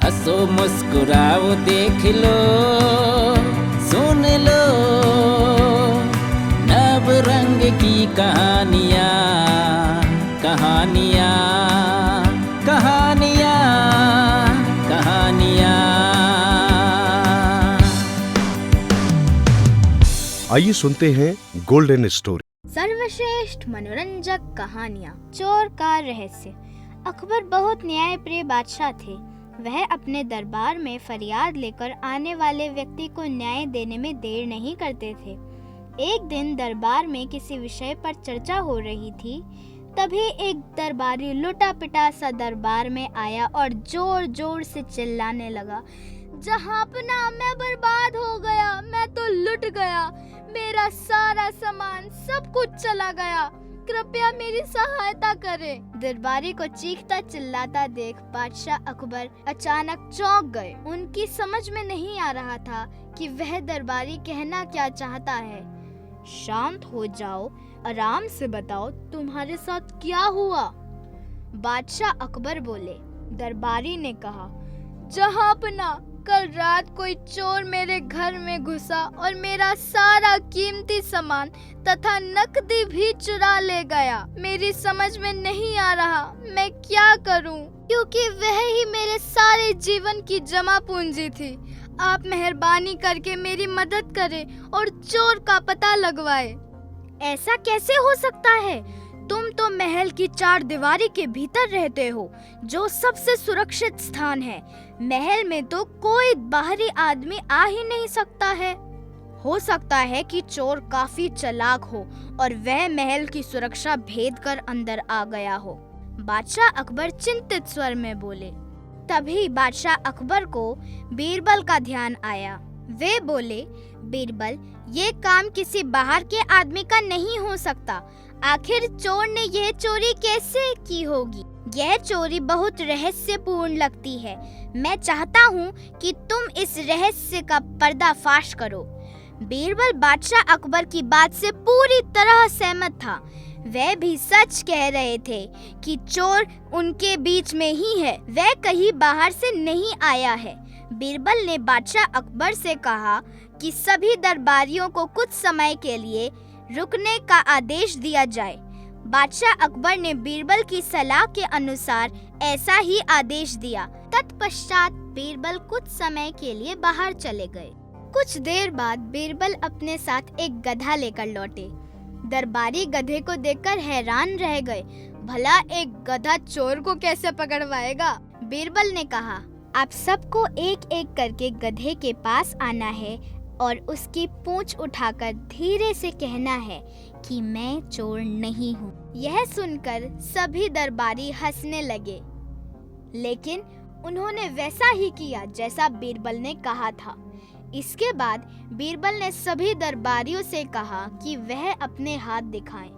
हंसो मुस्कुराओ देख लो, सुन लो नव रंग की कहानियाँ, कहानियाँ, कहानियाँ, कहानियाँ। आइए सुनते हैं गोल्डन स्टोरी। सर्वश्रेष्ठ मनोरंजक कहानियाँ। चोर का रहस्य। अकबर बहुत न्यायप्रिय बादशाह थे। वह अपने दरबार में फरियाद लेकर आने वाले व्यक्ति को न्याय देने में देर नहीं करते थे। एक दिन दरबार में किसी विषय पर चर्चा हो रही थी। तभी एक दरबारी लुटा पिटा सा दरबार में आया और जोर जोर से चिल्लाने लगा, जहांपना मैं बर्बाद हो गया, मैं तो लुट गया, मेरा सारा सामान सब कुछ चला गया, कृपया मेरी सहायता करें। दरबारी को चीखता चिल्लाता देख बादशाह अकबर अचानक चौंक गए। उनकी समझ में नहीं आ रहा था कि वह दरबारी कहना क्या चाहता है। शांत हो जाओ, आराम से बताओ तुम्हारे साथ क्या हुआ। बादशाह अकबर बोले। दरबारी ने कहा, जहांपना कल रात कोई चोर मेरे घर में घुसा और मेरा सारा कीमती सामान तथा नकदी भी चुरा ले गया। मेरी समझ में नहीं आ रहा मैं क्या करूं, क्योंकि वह ही मेरे सारे जीवन की जमा पूंजी थी। आप मेहरबानी करके मेरी मदद करें और चोर का पता लगवाएं। ऐसा कैसे हो सकता है? तुम तो महल की चार दीवारी के भीतर रहते हो, जो सबसे सुरक्षित स्थान है। महल में तो कोई बाहरी आदमी आ ही नहीं सकता है। हो सकता है कि चोर काफी चालाक हो और वह महल की सुरक्षा भेद कर अंदर आ गया हो। बादशाह अकबर चिंतित स्वर में बोले। तभी बादशाह अकबर को बीरबल का ध्यान आया। वे बोले, बीरबल, ये काम किसी बाहर के आदमी का नहीं हो सकता। आखिर चोर ने यह चोरी कैसे की होगी? यह चोरी बहुत रहस्यपूर्ण लगती है। मैं चाहता हूँ कि तुम इस रहस्य का पर्दाफाश करो। बीरबल बादशाह अकबर की बात से पूरी तरह सहमत था। वह भी सच कह रहे थे कि चोर उनके बीच में ही है, वह कहीं बाहर से नहीं आया है। बीरबल ने बादशाह अकबर से कहा कि सभी दरबारियों को कुछ समय के लिए रुकने का आदेश दिया जाए। बादशाह अकबर ने बीरबल की सलाह के अनुसार ऐसा ही आदेश दिया। तत्पश्चात बीरबल कुछ समय के लिए बाहर चले गए। कुछ देर बाद बीरबल अपने साथ एक गधा लेकर लौटे। दरबारी गधे को देखकर हैरान रह गए। भला एक गधा चोर को कैसे पकड़वाएगा? बीरबल ने कहा, आप सबको एक एक करके गधे के पास आना है और उसकी पूंछ उठाकर धीरे से कहना है कि मैं चोर नहीं हूँ। यह सुनकर सभी दरबारी हंसने लगे, लेकिन उन्होंने वैसा ही किया जैसा बीरबल ने कहा था। इसके बाद बीरबल ने सभी दरबारियों से कहा कि वह अपने हाथ दिखाएं।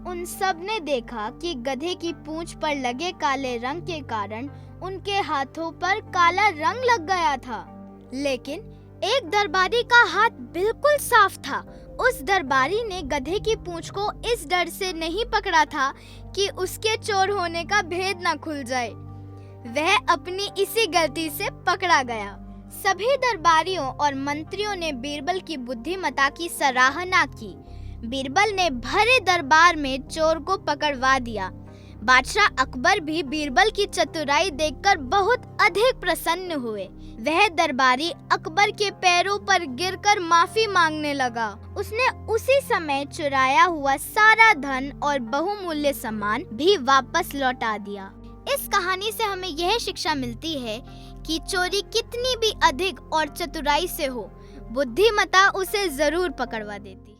उन सब ने देखा कि गधे की पूंछ पर लगे काले रंग के कारण उनके हाथों पर काला रंग लग गया था। लेकिन एक दरबारी का हाथ बिल्कुल साफ था। उस दरबारी ने गधे की पूंछ को इस डर से नहीं पकड़ा था कि उसके चोर होने का भेद न खुल जाए। वह अपनी इसी गलती से पकड़ा गया। सभी दरबारियों और मंत्रियों ने बीरबल की बुद्धिमत्ता की सराहना की। बीरबल ने भरे दरबार में चोर को पकड़वा दिया। बादशाह अकबर भी बीरबल की चतुराई देखकर बहुत अधिक प्रसन्न हुए। वह दरबारी अकबर के पैरों पर गिरकर माफी मांगने लगा। उसने उसी समय चुराया हुआ सारा धन और बहुमूल्य सामान भी वापस लौटा दिया। इस कहानी से हमें यह शिक्षा मिलती है कि चोरी कितनी भी अधिक और चतुराई से हो, बुद्धिमत्ता उसे जरूर पकड़वा देती है।